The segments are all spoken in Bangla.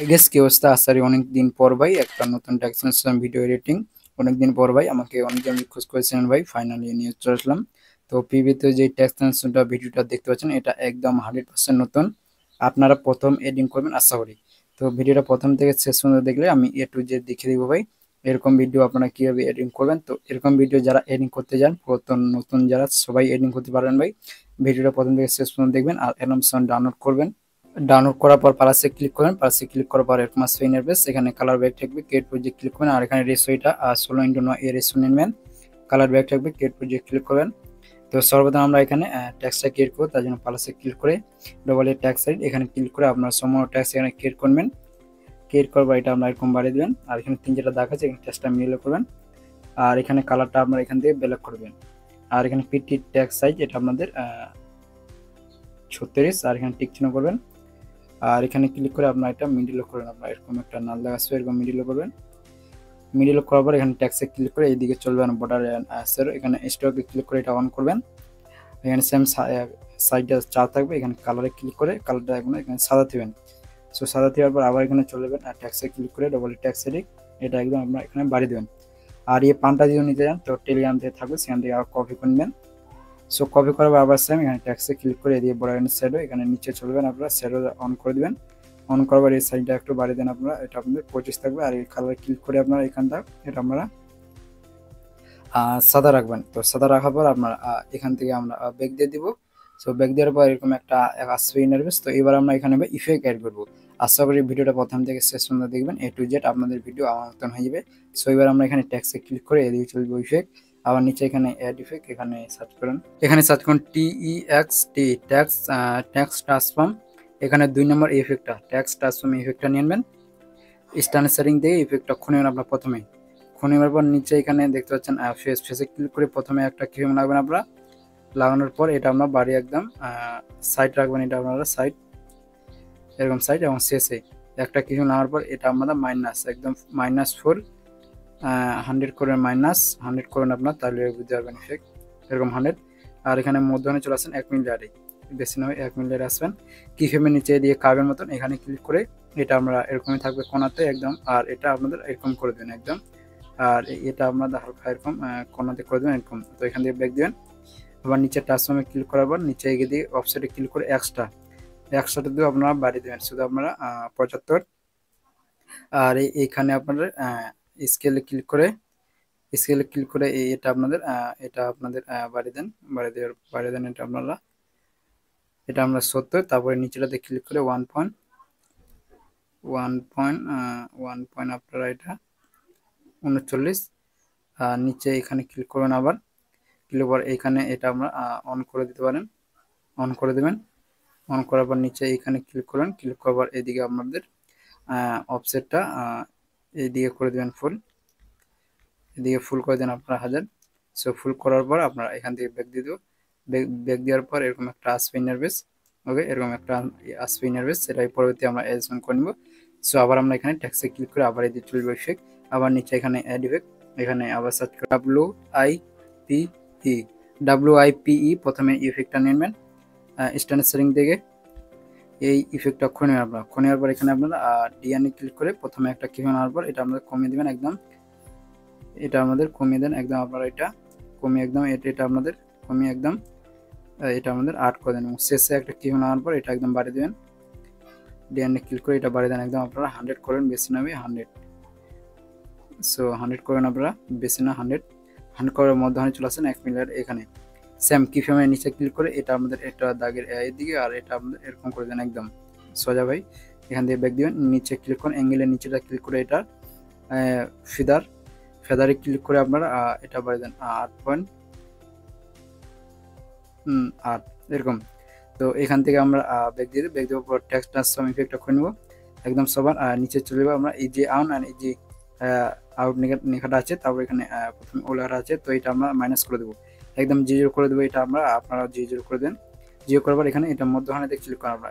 আই গেস কি অবস্থা আসারি অনেকদিন পর ভাই একটা নতুন ট্যাক্সেশন ভিডিও এডিটিং অনেকদিন পর ভাই আমাকে অনেকজন রিকোয়েস্ট করেছিলেন ভাই ফাইনালি নিয়ে চলে আসলাম। তো পিভিতে যে ট্যাক্সেশনটা ভিডিওটা দেখতে পাচ্ছেন এটা একদম 100% নতুন। আপনারা প্রথম এডিটিং করবেন আশা করি। তো ভিডিওটা প্রথম থেকে শেষ পর্যন্ত দেখলে আমি এ টু জেড দেখিয়ে দিব ভাই এরকম ভিডিও আপনারা কিভাবে এডিটিং করবেন। তো এরকম ভিডিও যারা এডিটিং করতে যান প্রথম নতুন যারা সবাই এডিটিং করতে পারবেন ভাই। ভিডিওটা প্রথম থেকে শেষ পর্যন্ত দেখবেন আর অ্যানিমেশন ডাউনলোড করবেন। ডাউনলোড করার পর প্লাসে ক্লিক করবেন, প্লাসে ক্লিক করার পর এরকম আসবে ইন্টারফেস। এখানে কালার ব্যাগ থাকবে, ক্রিয়েট প্রজেক্ট ক্লিক করবেন আর এখানে রেশিওটা 16:9 এর রেশিও নেবেন। কালার ব্যাগ থাকবে, ক্রিয়েট প্রজেক্ট ক্লিক করবেন। তো সর্বপ্রথম আমরা এখানে ট্যাক্সটা ক্রিয়েট করব, তার জন্য প্লাসে ক্লিক করে ডবল এর ট্যাক্স সাইড এখানে ক্লিক করে আপনার সম্পূর্ণ ট্যাক্স এখানে ক্রিয়েট করবেন। ক্রিয়েট করার পর এটা আমরা এরকম বাড়িয়ে দেবেন আর এখানে 3-4টা দাগ আছে, এখানে ট্যাক্সটা মিলে করবেন আর এখানে কালারটা আপনারা এখান থেকে ব্ল্যাক করবেন। আর এখানে পিটি ট্যাক্স সাইজ এটা আপনাদের 36 আর এখানে টিক চিহ্ন করবেন। আর এখানে ক্লিক করে আপনার এটা মিডিল করবেন, আপনার এরকম একটা নাল দাগ আসবে, এরকম মিডিল করবেন। মিডিল করার পর এখানে ট্যাক্সে ক্লিক করে এইদিকে চলবেন বর্ডার আসের এখানে স্টকে ক্লিক করে এটা অন করবেন। এখানে সেম সাইডটা চার থাকবে, এখানে কালারে ক্লিক করে কালারটা এখানে সাদা দিবেন। সো সাদা দেওয়ার পর আবার এখানে চলে যাবেন আর ট্যাক্সে ক্লিক করে ডবল ট্যাক্স এডিট এটা একদম আপনার এখানে বাড়িয়ে দেবেন। আর এই পানটা যদি নিতে যান তো টেলিগ্রাম থেকে থাকবে, সেখান থেকে আবার কপি করে নেবেন। সো কপি করার পর আবার সেম এখানে ট্যাক্সে ক্লিক করে দিয়ে বড় শ্যাডো এখানে নিচে চলবেন, আপনারা শ্যাডো অন করে দিবেন। অন করার পর এই সাইডটা একটু বাড়িয়ে দেন আপনারা, এটা আপনাদের 25 থাকবে। আর এই কালার ক্লিক করে আপনারা এখানটা এটা আপনারা সাদা রাখবেন। তো সাদা রাখার পর আপনারা এখান থেকে আমরা ব্যাক দিয়ে দিব। সো ব্যাক দেওয়ার পর এরকম একটা আসবে ইন্টারফেস। তো এবার আমরা এখানে ইফেক্ট অ্যাড করবো। আশা করি ভিডিওটা প্রথম থেকে শেষ পর্যন্ত দেখবেন, এ টু জেড আপনাদের ভিডিও আমার মতন হয়ে যাবে। সো এবার আমরা এখানে ট্যাক্সে ক্লিক করে এদিকে চলবে ইফেক্ট। আবার নিচে এখানে অ্যাড ইফেক্ট এখানে সার্চ করুন, এখানে সার্চ করুন TEXT ট্যাক্স ট্যাক্স ট্রান্সফর্ম। এখানে 2 নম্বর ইফেক্টটা ট্যাক্স ট্রান্সফর্ম ইফেক্টটা নিয়ে নেবেন। স্ট্যান্ড সেটিং দিয়ে ইফেক্টটা খুনে নেবেন আপনার প্রথমে। খুনে নেওয়ার পর নিচে এখানে দেখতে পাচ্ছেন ফেসে ক্লিক করে প্রথমে একটা ক্রিম লাগবেন আপনারা। লাগানোর পর এটা আমরা বাড়ি একদম সাইড রাখবেন, এটা আপনারা সাইড এরকম সাইড এবং শেষে একটা কিছু নেওয়ার পর এটা আমরা মাইনাস একদম -4 100 করে -100 করবেন আপনার, তাহলে বুঝতে পারবেন ইফেক্ট এরকম 100। আর এখানে মধ্যখানে চলে আসেন 1 মিলি আরে বেশি নয় 1 মিলি আসবেন। কি ফ্রেমের নিচে দিয়ে কার্ভের মতন এখানে ক্লিক করে এটা আমরা এরকমই থাকবে কোনাতে একদম। আর এটা আপনাদের এরকম করে দেবেন একদম। আর এটা আপনাদের হালকা এরকম কোনাতে করে দেবেন এরকম। তো এখান থেকে ব্যাক দিবেন। আবার নিচে ট্রান্সফর্মে ক্লিক করার পর নিচে এগিয়ে দিয়ে অফসেটে ক্লিক করে এক্সট্রাটা দিয়ে আপনারা বাড়িয়ে দেবেন শুধু আপনারা 75। আর এইখানে আপনাদের স্কেলে ক্লিক করে এটা আপনাদের বাড়িয়ে দেন এটা আমরা 70। তারপরে নিচেটাতে ক্লিক করে 1 পয়েন্ট আপনারা এটা 39। আর নিচে এখানে ক্লিক করবেন, আবার ক্লিক করে এখানে এটা আমরা অন করে দিতে পারেন, অন করে দেবেন। অন করার পর নিচে এখানে ক্লিক করবেন, ক্লিক করার পর এদিকে আপনাদের অফসেটটা এইদিকে করে দেবেন ফুল, এদিকে ফুল করে দেন আপনারা 1000। সো ফুল করার পর আপনারা এখান থেকে ব্যাক দিয়ে দেবো। ব্যাক দেওয়ার পর এরকম একটা আসবে ইন্টারফেস। ওকে, এরকম একটা আসবে ইন্টারফেস, সেটাই পরবর্তী আমরা অ্যাডজস্টমেন্ট করে নেব। সো আবার আমরা এখানে ট্যাক্সে ক্লিক করে আবার এদিকে চলবে ইফেক্ট। আবার নিচে এখানে অ্যাড ইফেক্ট এখানে আবার সার্চ করে WIPE প্রথমে ইফেক্টটা নেবেন স্ট্যান্ড সেটিং থেকে। এই ইফেক্টটা খুনে আপনারা খুনে নেওয়ার পর এখানে আপনারা ডিএনএ ক্লিক করে প্রথমে একটা কি নেওয়ার পর এটা আপনারা কমিয়ে দেবেন একদম, এটা আমাদের কমিয়ে দেন একদম। আপনারা এটা কমিয়ে একদম এটা আপনাদের কমিয়ে একদম এটা আমাদের 8 করে দেন এবং শেষে একটা কি নেওয়ার পর এটা একদম বাড়িয়ে দেবেন। ডিএনএ ক্লিক করে এটা বাড়িয়ে দেন একদম, আপনারা 100 করেন, বেশি নেবে 100। সো 100 করেন আপনারা, বেশি না 100 করার মধ্যখানে চলে আসেন 1 মিলিয়ন। এখানে সেম কি ফ্রেমের নিচে ক্লিক করে এটা আমাদের একটা দাগের এইদিকে আর এটা আমাদের এরকম করে দেন একদম সোজা ভাই। এখান থেকে ব্যাক দিবেন, নিচে ক্লিক করুন, অ্যাঙ্গেলের নিচেটা ক্লিক করে এটা ফেদারে ক্লিক করে আপনারা এটা বাড়িয়ে দেন 8 এরকম। তো এখান থেকে আমরা ব্যাক দিয়ে ব্যাক দেওয়ার পর টেক্সট ট্রান্সফর্ম ইফেক্টটা করে নেব একদম সবার নিচে চলে যাবো আমরা। এই যে আউন আর এই যে আউট লেখাটা আছে, তারপর এখানে প্রথমে ও লেখাটা আছে, তো এটা আমরা মাইনাস করে দেবো একদম 0 করে দেবো। এটা আপনারা 0 করে দেন। 0 করার পর এখানে এটা মধ্যখানেতে ক্লিক করেন আমরা,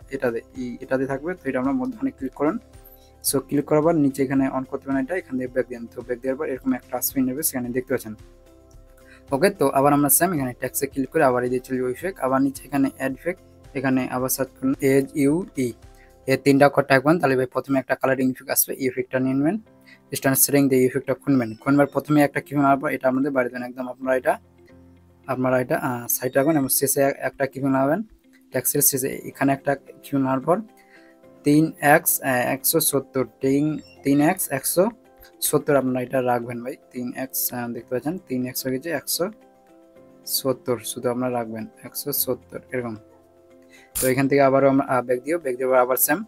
এটাতে থাকবে, তো এটা আমরা মধ্যখানে ক্লিক করেন। সো ক্লিক করার পর নিচে এখানে অন করতে পারেন এটা, এখান থেকে ব্যাক দেন। তো ব্যাক দেওয়ার পর এরকম একটা স্ক্রিন নেবে, সেখানে দেখতে পাচ্ছেন। ওকে, তো আবার আমরা সেম এখানে ট্যাক্সে ক্লিক করে আবার এই যে চলে ইফেক্ট। আবার নিচে এখানে অ্যাড ইফেক্ট এখানে আবার সার্চ করুন AGUE। এই 3টা অক্ষর টাইপবেন, তাহলে ভাই প্রথমে একটা কালারিং ইফেক্ট আসবে, এই ইফেক্টটা নিয়ে নেবেন। স্ট্যান্ড সেটিং দিয়ে ইফেক্টটা খুলবেন। খুলবার প্রথমে একটা কি নেওয়ার পর এটা আমাদের বাড়ি দেবেন একদম। আপনারা এটা সাইড রাখবেন এবং শেষে একটা কি নেবেন, ট্যাক্সের শেষে এখানে একটা কি নেওয়ার পর 3x 170, 3x 170 আপনারা এটা রাখবেন ভাই। 3x দেখতে পাচ্ছেন 3x হয়ে গেছে 170, শুধু আপনারা রাখবেন 170 এরকম। তো এখান থেকে আবারও আমরা ব্যাক দিয়ে আবার সেম,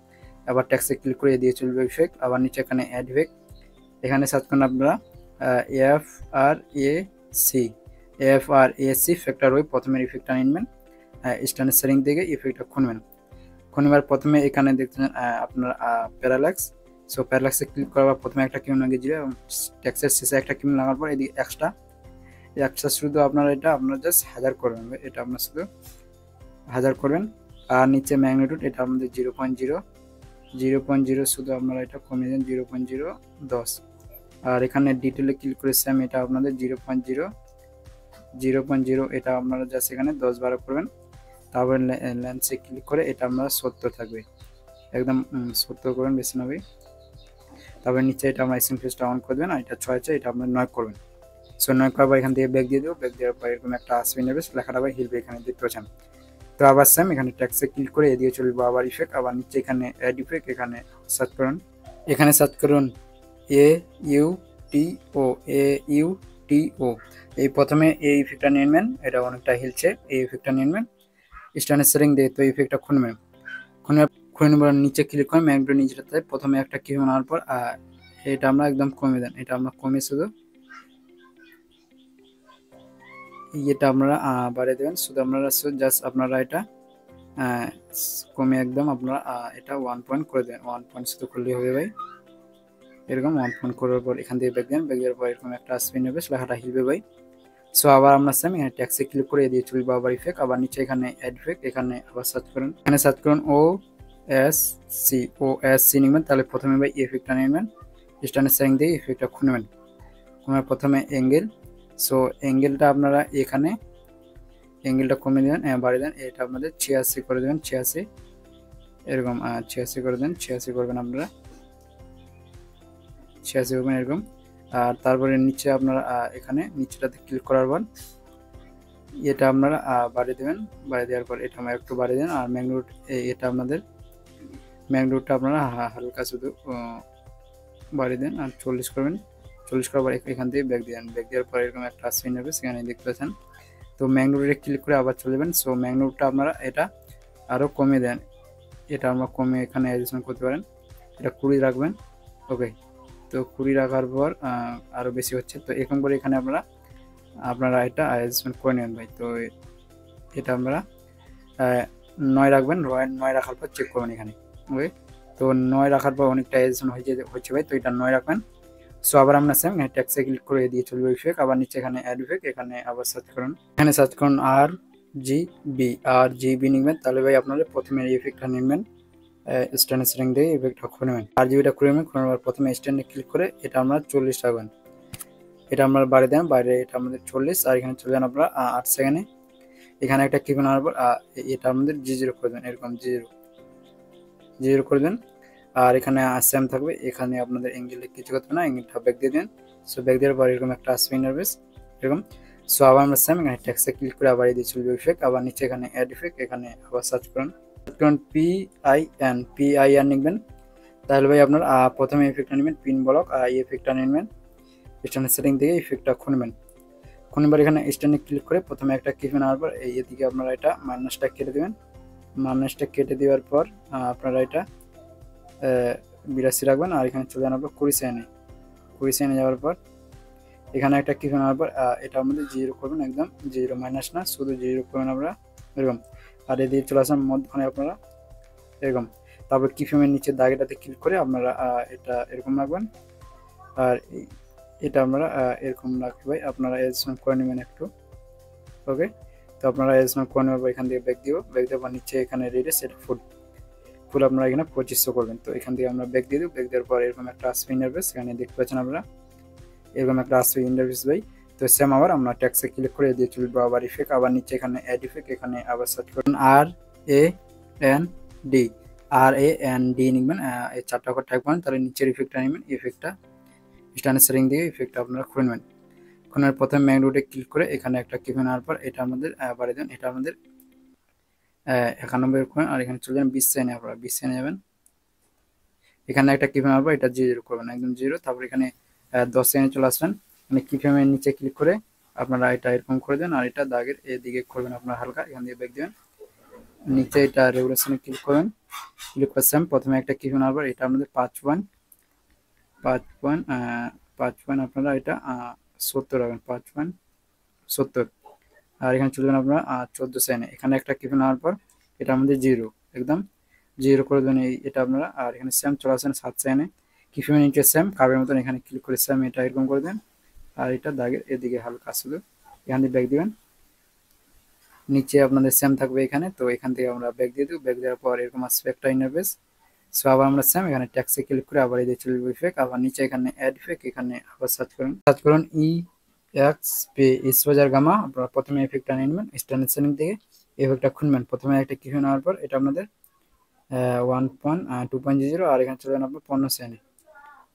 আবার ট্যাক্সে ক্লিক করে দিয়ে চলবে ইফেক্ট। আবার নিচে এখানে অ্যাড ইফেক্ট, এখানে সার্চ করুন আপনারা FRAC ফ্যাক্টর ওই প্রথমের ইফেক্টটা নিবেন। স্ট্যান্ড সেটিং থেকে ইফেক্টটা খুলবেন। খুলবার প্রথমে এখানে দেখছেন আপনার প্যারালাক্স। সো প্যারালাক্সে ক্লিক করার প্রথমে একটা কিউন লাগিয়ে দিবে এবং ট্যাক্সের শেষে একটা কিউন লাগার পর এদিকে এক্সট্রা শুধু আপনারা এটা আপনারা জাস্ট 1000 করবেন, এটা আপনারা শুধু 1000 করবেন। আর নিচে ম্যাগনিটিউড এটা আমাদের 0.0 শুধু আপনারা এটা কমিয়ে দেন 0.010। আর এখানে ডিটেলে ক্লিক করে সেম এটা আপনাদের 0.0 এটা আপনারা জাস্ট এখানে 10-12 করবেন। তারপর লেন্সে ক্লিক করে এটা আপনারা 70 থাকবে, একদম 70 করবেন, বেশি নবে। তারপর নিচে এটা আমরা এক্সেন্ট্রিসিটি অন করে দেবেন, আর এটা 6 আছে এটা আপনারা 9 করবেন। সো 9 করার পর এখান থেকে ব্যাক দিয়ে দেবো। ব্যাক দেওয়ার পর এরকম একটা আসবে নেবে, লেখাটা আবার হিলবে, এখানে দেখতে পাচ্ছেন। তো আবার সেম এখানে ট্যাক্সে ক্লিক করে এদিকে চলবে আবার ইফেক্ট। আবার নিচে এখানে অ্যাড ইফেক্ট, এখানে সার্চ করুন, AUTO। এই প্রথমে এই ইফেক্টটা নিয়ে নেবেন, এটা অনেকটা হিলছে, এই ইফেক্টটা নিয়ে নেবেন। স্ট্যান্ড সেটিং দিয়ে তো ইফেক্টটা খুলবেন। খুলে নেবার নিচে ক্লিক করে ম্যাগনেট নিচেটাতে প্রথমে একটা কি নেওয়ার পর এটা আমরা একদম কমিয়ে দেন, এটা আমরা কমিয়ে শুধু এটা আপনারা বাড়িয়ে দেবেন। শুধু আপনারা জাস্ট আপনারা এটা কমে একদম আপনারা এটা 1 পয়েন্ট করে দেন, 1 পয়েন্ট শুধু করলেই হবে ভাই। এরকম 1 পয়েন্ট করার পর এখান থেকে ব্যাক দেওয়ার পর এরকম একটা আসবে নেবে, লেখাটা হিলবে ভাই। সো আবার আমরা সেম এখানে ট্যাক্সে ক্লিক করে দিয়ে চলবে আবার ইফেক্ট। আবার নিচে এখানে অ্যাড ইফেক্ট, এখানে আবার সার্চ করুন, এখানে সার্চ করুন OSC নেবেন। তাহলে প্রথমে ভাই ইফেক্টটা নেবেন, স্ট্যান্ড সেটিং দিয়ে ইফেক্টটা খুলবেন। খুলে প্রথমে অ্যাঙ্গেল, সো অ্যাঙ্গেলটা আপনারা এখানে অ্যাঙ্গেলটা কমিয়ে দেবেন, বাড়িয়ে দেন, এটা আপনাদের 86 করে দেবেন, 86 এরকম 86 করে দেন, 86 করবেন আপনারা, 86 করবেন এরকম। আর তারপরে নিচে আপনারা এখানে নিচেটাতে ক্লিক করার পর এটা আপনারা বাড়িয়ে দেবেন। বাড়িয়ে দেওয়ার পর এটা আমরা একটু বাড়িয়ে দেন। আর ম্যাগনিটিউড এটা আপনাদের ম্যাগনিটিউডটা আপনারা হালকা শুধু বাড়িয়ে দেন আর 40 করবেন। 40 করার পর এখান থেকে ব্যাক দেন। ব্যাক দেওয়ার পর এরকম একটা স্ক্রিন হবে, সেখানে দেখতে পাচ্ছেন। তো ম্যাগনিটিউডে ক্লিক করে আবার চলে যাবেন। সো ম্যাগনিটিউডটা আপনারা এটা আরও কমিয়ে দেন, এটা আমরা কমিয়ে এখানে অ্যাডজাস্টমেন্ট করতে পারেন, এটা 20 রাখবেন। ওকে, তো 20 রাখার পর আরও বেশি হচ্ছে, তো এরকম করে এখানে আপনারা এটা অ্যাডজাস্টমেন্ট করে নেবেন ভাই। তো এটা আপনারা 9 রাখবেন, 9 রাখার পর চেক করবেন এখানে। ওকে, তো 9 রাখার পর অনেকটা অ্যাডজাস্টমেন্ট হচ্ছে ভাই, তো এটা 9 রাখবেন। সো আবার আমরা সেম এখানে ট্যাক্সে ক্লিক করে দিয়ে চলবে ইফেক্ট। আবার নিচে এখানে অ্যাড ইফেক্ট, এখানে আবার সার্চ করুন, এখানে সার্চ করুন RGB নেবেন। তাহলে ভাই আপনারা প্রথমে এই ইফেক্টটা নেবেন, স্ট্যান্ড সেটিং দিয়ে ইফেক্টটা খুলে নেবেন। RGBটা খুলে নেবেন। খুলে প্রথমে স্ট্যান্ডে ক্লিক করে এটা আমরা 40 রাখবেন, এটা আমরা বাড়িয়ে দেন, বাইরে এটা আমাদের 40। আর এখানে চলে যান আপনারা 8 সেকেন্ডে, এখানে একটা কি নেওয়ার পর এটা আমাদের G0 করে দেন, এরকম G0 করে দেন। আর এখানে সেম থাকবে, এখানে আপনাদের অ্যাঙ্গেলে কিছু করতে না, অ্যাঙ্গেলটা ব্যাক দিয়ে দেন। সো ব্যাক দেওয়ার পর এরকম একটা আসবে ইন্টারফেস এরকম। সো আবার আমরা সেম এখানে ট্যাক্সে ক্লিক করে আবার দিয়ে চলবে ইফেক্ট। আবার নিচে এখানে অ্যাড ইফেক্ট, এখানে আবার সার্চ করুন PIN লিখবেন। তাহলে ভাই আপনার প্রথমে ইফেক্টটা নেবেন পিন ব্লক, এই ইফেক্টটা নেবেন। স্ট্যান্ড সেটিং থেকে ইফেক্টটা খুলবেন। খুলবার এখানে স্ট্যান্ডে ক্লিক করে প্রথমে একটা কি নেওয়ার পর এদিকে আপনারা এটা মাইনাসটা কেটে দেবেন। মাইনাসটা কেটে দেওয়ার পর আপনারা এটা 82 রাখবেন। আর এখানে চলে যান আপনার 20 সেকেন্ডে যাওয়ার পর এখানে একটা কি নেওয়ার পর এটা আমাদের 0 করবেন, একদম 0 মাইনাস না, শুধু 0 করবেন আমরা এরকম। আর এদিকে চলে আসেন মধ্যখানে আপনারা এরকম। তারপর কি ফ্রেমের নিচে দাগেটাতে ক্লিক করে আপনারা এটা এরকম রাখবেন। আর এটা আমরা এরকম রাখি ভাই, আপনারা অ্যাডজাস্টমেন্ট করে নেবেন একটু। ওকে, তো আপনারা অ্যাডজাস্টমেন্ট করে নেবেন। এখান থেকে ব্যাক দেওয়ার নিচে এখানে রেডিয়াস এটা ফুল আপনারা এখানে 2500 করবেন। তো এখান থেকে আমরা ব্যাক দিয়ে দেবো। ব্যাক দেওয়ার পর এরকম একটা আসবে ইন্টারফেস, এখানে দেখতে পাচ্ছেন আপনারা এরকম একটা আসবে ইন্টারফেস ভাই। তো সেম আবার আমরা ট্যাক্সে ক্লিক করে দিয়ে চলবো আবার ইফেক্ট। আবার নিচে এখানে অ্যাড ইফেক্ট, এখানে আবার সার্চ করুন RAND। আর এ এন ডি নিবেন, এই 4টা অক্ষর টাইপ করেন, তাহলে নিচের ইফেক্টটা নেবেন। ইফেক্টটা স্ট্যান্ডার্ড সেটিং দিয়ে ইফেক্টটা আপনারা খুলে নেবেন। খুলে প্রথমে ম্যাগনেটে ক্লিক করে এখানে একটা কিপে নেওয়ার পর এটা আমাদের বাড়িয়ে দেন, এটা আমাদের 91 করবেন। আর এখানে চলে যাবেন 20 চাইনে, আপনারা 20 চাইনে যাবেন, এখানে একটা কিপে নেওয়ার পর এটা 0 করবেন, একদম 0। তারপর এখানে 10 চাইনে চলে আসবেন, মানে কিপেমের নিচে ক্লিক করে আপনারা এটা এরকম করে দেন। আর এটা দাগের এদিকে করবেন আপনারা হালকা, এখান দিয়ে ব্যাক দিবেন, নিচে এটা রেগুলেশনে ক্লিক করবেন। ক্লিক করছেন, প্রথমে একটা কিপে নেওয়ার পর এটা আমাদের 5 পয়েন্ট আপনারা এটা 70 রাখবেন, 5.70। আর এখানে চলবেন আপনারা 14 চাইনে, এখানে একটা কিপে নেওয়ার পর এটা আমাদের 0, একদম 0 করে দেবেন এটা আপনারা। আর এখানে সেম চলে আসেন 7 চাইনে, কিপে নিচে সেম কাবের মতন এখানে ক্লিক করে সেম এটা এরকম করে দেন। আর এটা দাগের এদিকে হালকা শুধু এখান দিয়ে ব্যাক দিবেন, নিচে আপনাদের সেম থাকবে এখানে। তো এখান থেকে আমরা ব্যাক দিয়ে দেবো, ব্যাক দেওয়ার পর এরকম আসবে একটা ইন্টারফেস। সো আবার আমরা সেম এখানে ট্যাক্সে ক্লিক করে আবার এই যে চলে যাবে ইফেক্ট, আবার নিচে এখানে অ্যাড ইফেক্ট, এখানে আবার সার্চ করুন EXP স্পেজার গামা। আপনারা প্রথমে ইফেক্টটা নিয়ে নেবেন স্ট্যান্ডার্ড সেটিং থেকে, ইফেক্টটা খুলবেন। প্রথমে একটা কিপে নেওয়ার পর এটা আপনাদের 1.2.0, আর এখানে চলে যান আপনার 15 সেকেন্ডে,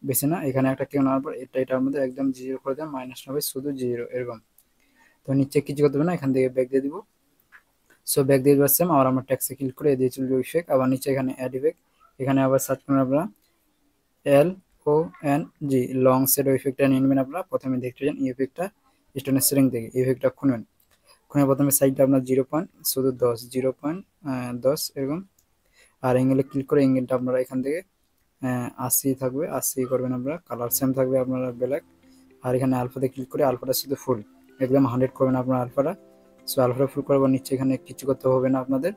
বেশি না। এখানে একটা কিপে নেওয়ার পর এটা আমাদের একদম 0 করে দেন, -90 শুধু 0 এরকম। তো নিচে কিছু করতে হবে না, এখান থেকে ব্যাক দিয়ে দিব। সো ব্যাক দিয়ে দিচ্ছি, আবার আমরা ট্যাক্সে ক্লিক করে দিয়ে চলে যাবো ইফেক্ট, আবার নিচে এখানে অ্যাড ইফেক্ট, এখানে আবার সার্চ করুন আপনারা LONG লং শেডো ইফেক্টটা নিয়ে নেবেন। আপনারা প্রথমে দেখতে যান ইফেক্টটা স্ট্যান্ডার্ড সেটিং থেকে, ইফেক্টটা খুলবেন। খুলে প্রথমে সাইডটা আপনার 0.10 এরকম। আর অ্যাঙ্গেলে ক্লিক করে অ্যাঙ্গেলটা আপনারা এখান থেকে 80 থাকবে, 80 করবেন আপনারা। কালার সেম থাকবে আপনারা ব্ল্যাক। আর এখানে আলফাতে ক্লিক করে আলফাটা শুধু ফুল, একদম 100 করবেন আপনার আলফাটা। সো আলফাটা ফুল করবার নিচে এখানে কিছু করতে হবে না আপনাদের।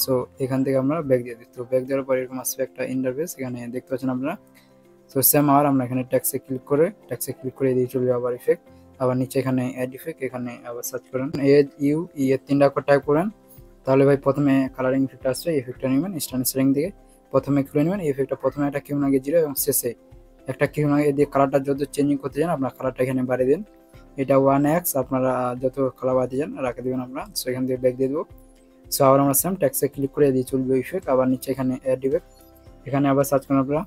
সো এখান থেকে আমরা ব্যাক দিয়ে দিই। তো ব্যাক দেওয়ার পর এরকম আসবে একটা ইন্টারফেস, এখানে দেখতে পাচ্ছেন আপনারা। সো সেম আর আমরা এখানে ট্যাক্সে ক্লিক করে দিয়ে চলে যাবো আবার ইফেক্ট, আবার নিচে এখানে অ্যাড ইফেক্ট, এখানে আবার সার্চ করেন এর 3টা অক্ষর টাইপ করেন। তাহলে ভাই প্রথমে কালারিং ইফেক্ট আসবে, ইফেক্টটা নেবেন স্ট্যান্ডার্ড সেটিং থেকে, প্রথমে খুলে নেবেন ইফেক্টটা। প্রথমে একটা কিউন আগে 0 এবং শেষে একটা কিউন আগে দিয়ে কালারটা যত চেঞ্জিং করতে চান আপনার কালারটা এখানে বাড়িয়ে দিন। এটা 1x আপনারা যত কালার বাড়াতে চান রাখে দেবেন আপনারা। সো এখান থেকে ব্যাক দিয়ে দেবো। সো আবার আমরা সেম ট্যাক্সে ক্লিক করে দিয়ে চলবে ইফেক্ট, আবার নিচে এখানে অ্যাড ইফেক্ট, এখানে আবার সার্চ করুন আপনারা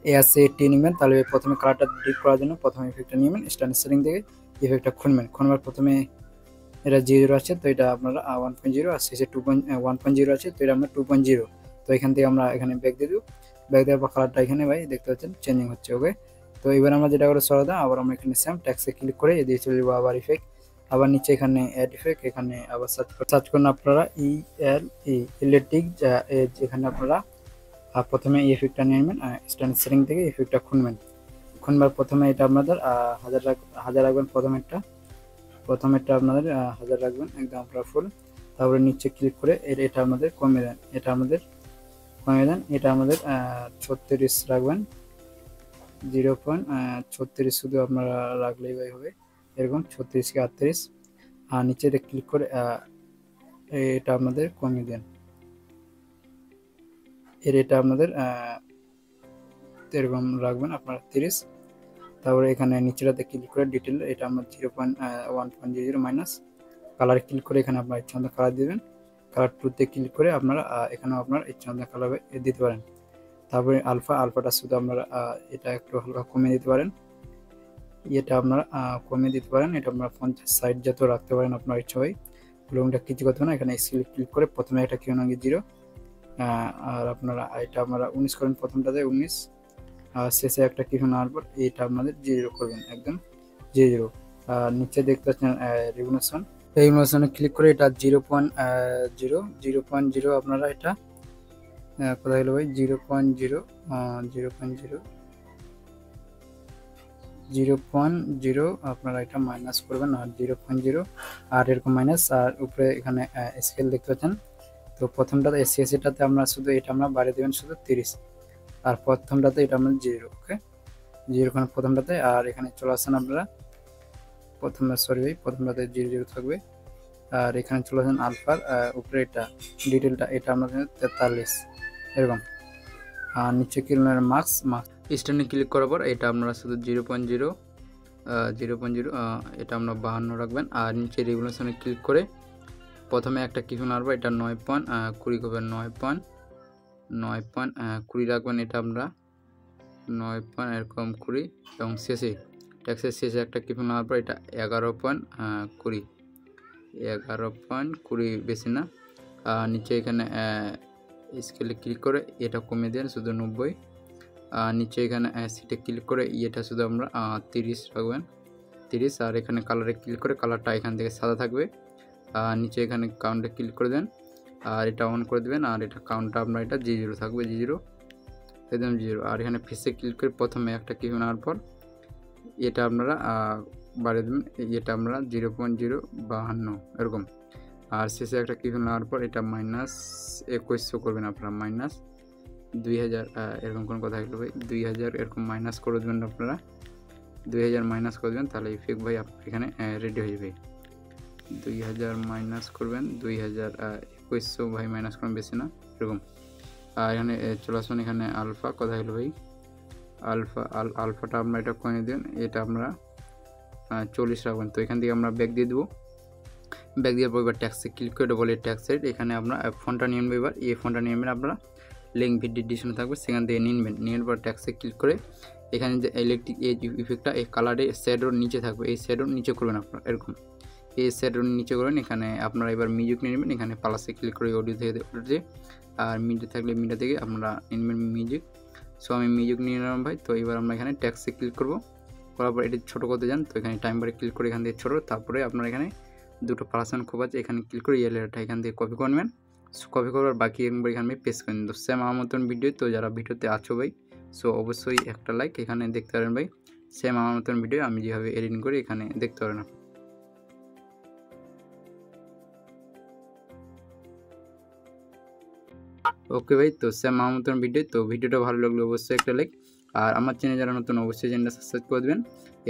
ASAT নেবেন। তাহলে প্রথমে কালারটা ডিপ করার জন্য প্রথমে ইফেক্টটা নেবেন স্ট্যান্ডার্ড সেটিং থেকে, ইফেক্টটা খুলবেন। খুলবার প্রথমে এটা 0 আছে, তো এটা আপনারা 1.0, আর শেষে 1.0 আছে, তো এটা আমরা 2.0। তো এখান থেকে আমরা এখানে ব্যাক দিয়ে দেবো। ব্যাক দেওয়ার পর কালারটা এখানে ভাই দেখতে পাচ্ছেন চেঞ্জিং হচ্ছে। ওকে, তো এবার আমরা যেটা করে সরাতে আবার আমরা এখানে সেম ট্যাক্সে ক্লিক করে এদিকে চলে যাবো আবার ইফেক্ট, আবার নিচে এখানে অ্যাড ইফেক্ট, এখানে আবার সার্চ করুন আপনারা ইলেকট্রিক, এখানে আপনারা প্রথমে এই ইফেক্টটা নিয়ে নেবেন স্ট্যান্ডার্ড সেটিং থেকে, ইফেক্টটা খুলবার প্রথমে এটা আপনাদের 1000 রাখবেন। প্রথমেরটা আপনাদের 1000 রাখবেন একদম আপনারা ফুল। তারপরে নিচে ক্লিক করে এটা আমাদের কমিয়ে দেন, এটা আমাদের 36 রাখবেন, 0.36 শুধু আপনারা রাখলেই হবে এরকম 36 কি 38। আর নিচে ক্লিক করে এটা আপনাদের কমিয়ে দেন, এটা আপনাদের এরকম রাখবেন আপনারা 30। তারপরে এখানে নিচেটাতে ক্লিক করে ডিটেল, এটা আমরা 0.1.0 মাইনাস কালার ক্লিক করে এখানে আপনার ইচ্ছা মতো কালার দিবেন। কালার 2তে ক্লিক করে আপনারা এখানেও আপনার ইচ্ছা মতো কালার দিতে পারেন। তারপরে আলফাটা শুধু আপনারা এটা একটু হালকা কমিয়ে দিতে পারেন, এটা আপনারা কমিয়ে দিতে পারেন। এটা আপনারা 50 যত রাখতে পারেন আপনার ইচ্ছা হয়। ব্লুমটা কিছু করতে না, এখানে ক্লিক করে প্রথমে একটা কিউন আগে 0, আর আপনারা এটা আপনারা 19 করেন, প্রথমটাতে 19, আর শেষে একটা কিছু নেওয়ার পর এটা আপনাদের 0 করবেন, একদম 0। আর নিচে দেখতে পাচ্ছেন রেগুলেশনে ক্লিক করে এটা 0.0 আপনারা এটা কোথায় গেল ভাই 0.0 আপনারা এটা মাইনাস করবেন, আর 0.0 আর এরকম মাইনাস, আর উপরে এখানে স্কেল দেখতে পাচ্ছেন। তো প্রথমটাতে এসিএসিটাতে আমরা শুধু এটা আমরা বাড়িয়ে দেবেন শুধু 30, আর প্রথমটাতে এটা আমরা 0। ওকে, 0 খানে প্রথমটাতে, আর এখানে চলে আসেন আপনারা প্রথমটাতে 0 থাকবে। আর এখানে চলে আসেন আলফার উপরে এটা ডিটেলটা, এটা আমাদের 43 এরকম। আর নিচে কিলোনের মার্কস স্ট্যান্ডে ক্লিক করার পর এটা আপনারা শুধু 0.0 এটা আমরা 52 রাখবেন। আর নিচে রেগুলেশনে ক্লিক করে প্রথমে একটা কি ফোন আসবো, এটা 9.20 করবেন, 9.20 রাখবেন, এটা আমরা 9.20 এবং শেষে ট্যাক্সের শেষে একটা কি ফোন আসবো, এটা 11.20 বেশি না। নিচে এখানে স্কেলে ক্লিক করে এটা কমিয়ে দেন শুধু 90। নিচে এখানে সিটে ক্লিক করে এটা শুধু আমরা 30 রাখবেন, 30। আর এখানে কালারে ক্লিক করে কালারটা এখান থেকে সাদা থাকবে। নিচে এখানে কাউন্টে ক্লিক করে দেন আর এটা অন করে দেবেন। আর এটা কাউন্টটা আপনার এটা 0 থাকবে, 0 একদম 0। আর এখানে ফেসে ক্লিক করে প্রথমে একটা কি নেওয়ার পর এটা আপনারা বাড়িয়ে দেবেন, এটা আমরা 0.052 এরকম। আর শেষে একটা কি নেওয়ার পর এটা -2100 করবেন আপনারা, -2000 এরকম কোনো কথা হলো ভাই, 2000 এরকম মাইনাস করে দেবেন আপনারা, 2000 মাইনাস করে দেবেন, তাহলে ইফেক্ট ভাই আপনার এখানে রেডি হয়ে যাবে। 2000 মাইনাস করবেন, 2100 ভাই মাইনাস করবেন, বেশি না এরকম। আর এখানে চলে আসুন, এখানে আলফা কথা হলো ভাই, আলফাটা আপনারা এটা কমিয়ে দেন, এটা আপনারা 40 রাখবেন। তো এখান থেকে আমরা ব্যাক দিয়ে দেবো, ব্যাক দেওয়ার পর এবার ট্যাক্সে ক্লিক করে বলে ট্যাক্স রেট, এখানে আপনার ফোনটা নিয়ে নেবেন। এবার এই ফোনটা নিয়ে নেবেন, আপনারা লিঙ্ক ভিডিও ডিসক্রিপশনে থাকবে, সেখান থেকে নিনবেন। নেওয়ার পর ট্যাক্সে ক্লিক করে এখানে যে ইলেকট্রিক এজ ইফেক্টটা এই কালারে শ্যাডোর নিচে থাকবে, এই শ্যাডোর নিচে করবেন আপনারা এরকম, এই শ্যাডোর নিচে করবেন। এখানে আপনারা এবার মিউজিক নিয়ে নেবেন, এখানে প্লাসে ক্লিক করে অডিও থেকে অডিও, আর মিডিয়া থাকলে মিডিয়া থেকে আপনারা নেবেন মিউজিক। সো আমি মিউজিক নিয়ে নিলাম ভাই। তো এবার আমরা এখানে ট্যাক্সে ক্লিক করবো, করার পর এটি ছোটো করতে যান, তো এখানে টাইম বারে ক্লিক করে এখান থেকে ছোটো, তারপরে আপনারা এখানে দুটো পার্সেন্ট খুব আছে, এখানে ক্লিক করে লেটারটা এখান থেকে কপি করবেন, কপি করার বাকি একবার এখানে পেস্ট করে দিন। তো সেম আমার মতন ভিডিও, তো যারা ভিডিওতে আছো ভাই সো অবশ্যই একটা লাইক, এখানে দেখতে পারেন ভাই সেম আমার মতন ভিডিও আমি যেভাবে এডিটিং করি এখানে দেখতে পারেন। ওকে ভাই, তো সেম আমার মতন ভিডিও, তো ভিডিওটা ভালো লাগলে অবশ্যই একটা লাইক, আর আমার চ্যানেল যারা নতুন অবশ্যই চ্যানেলটা সাবস্ক্রাইব করে দেবেন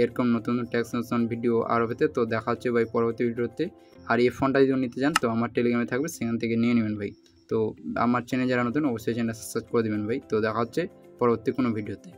এরকম নতুন ট্যাক্স নতুন ভিডিও আরও পেতে। তো দেখা হচ্ছে ভাই পরবর্তী ভিডিওতে। আর এই ফোনটা যদি নিতে চান তো আমার টেলিগ্রামে থাকবে, সেখান থেকে নিয়ে নেবেন ভাই। তো আমার চ্যানেল যারা নতুন অবশ্যই চ্যানেলটা সাবস্ক্রাইব করে দেবেন ভাই। তো দেখা হচ্ছে পরবর্তী কোনো ভিডিওতে।